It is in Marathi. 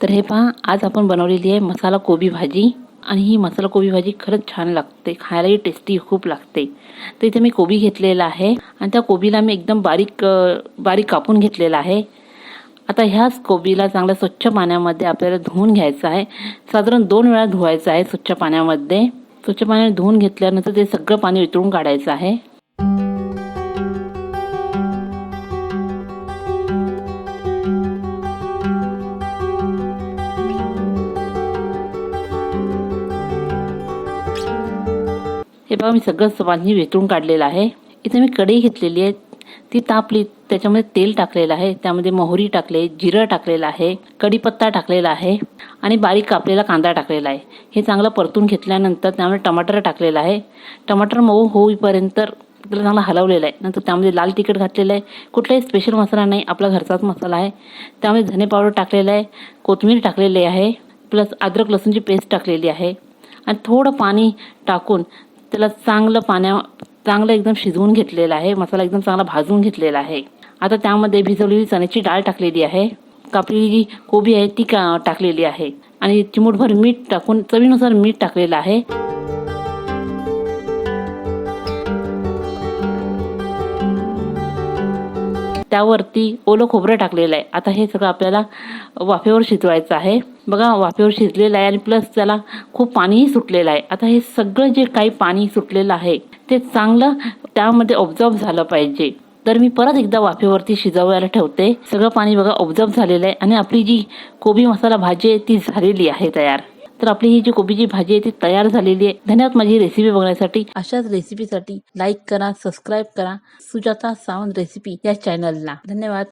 तर हे पहा, आज आपण बनवलेली आहे मसाला कोबी भाजी आणि ही मसाला कोबी भाजी खरंच छान लागते, खायलाही टेस्टी खूप लागते। तर इथे मी कोबी घेतलेला आहे आणि त्या कोबीला मी एकदम बारीक कापून घेतलेला आहे। आता ह्याच कोबीला चांगल्या स्वच्छ पाण्यामध्ये आपल्याला धुवून घ्यायचं आहे। साधारण 2 वेळा धुवायचं आहे स्वच्छ पाण्यामध्ये। स्वच्छ पाण्याने धुवून घेतल्यानंतर ते सगळं पाणी वितळून काढायचं आहे। हे बघा, मी सगळं पाणी वितळून काढलेलं आहे। इथे मी कढई घेतलेली आहे, ती तापली, त्याच्यामध्ये तेल टाकलेलं आहे, त्यामध्ये मोहरी टाकले, जिरं टाकलेलं आहे, कढीपत्ता टाकलेला आहे आणि बारीक कापलेला कांदा टाकलेला आहे। हे चांगलं परतून घेतल्यानंतर त्यामध्ये टमाटर टाकलेलं आहे। टमाटर मऊ होईपर्यंत त्याला चांगलं हलवलेलं आहे। नंतर त्यामध्ये लाल तिखट घातलेलं आहे, कुठलाही स्पेशल मसाला नाही, आपला घरचाच मसाला आहे। त्यामध्ये धने पावडर टाकलेला आहे, कोथिंबीर टाकलेली आहे, प्लस अद्रक लसूणची पेस्ट टाकलेली आहे आणि थोडं पाणी टाकून त्याला चांगलं एकदम शिजवून घेतलेलं आहे। मसाला एकदम चांगला भाजून घेतलेला आहे। आता त्यामध्ये भिजवलेली चण्याची डाळ टाकलेली आहे, कापलेली जी कोबी आहे ती टाकलेली आहे आणि चिमूटभर मीठ टाकून चवीनुसार मीठ टाकलेलं आहे। त्यावरती ओलं खोबरं टाकलेलं आहे। आता हे सगळं आपल्याला वाफेवर शिजवायचं आहे। बघा, वाफेवर शिजलेलं आहे आणि प्लस त्याला खूप पाणीही सुटलेलं आहे। आता हे सगळं जे काही पाणी सुटलेलं आहे ते चांगलं त्यामध्ये ऑब्झर्व झालं पाहिजे। तर मी परत एकदा वाफेवरती शिजवायला ठेवते। सगळं पाणी बघा ऑब्झर्व झालेलं आहे आणि आपली जी कोबी मसाला भाजी आहे ती झालेली आहे तयार। तर आपली ही जी कोबीची भाजी आहे ती तयार झालेली आहे। धन्यवाद माझी रेसिपी बघण्यासाठी। अशाच रेसिपीसाठी लाईक करा, सबस्क्राईब करा सुजाता सावंत रेसिपी या चॅनलला। धन्यवाद।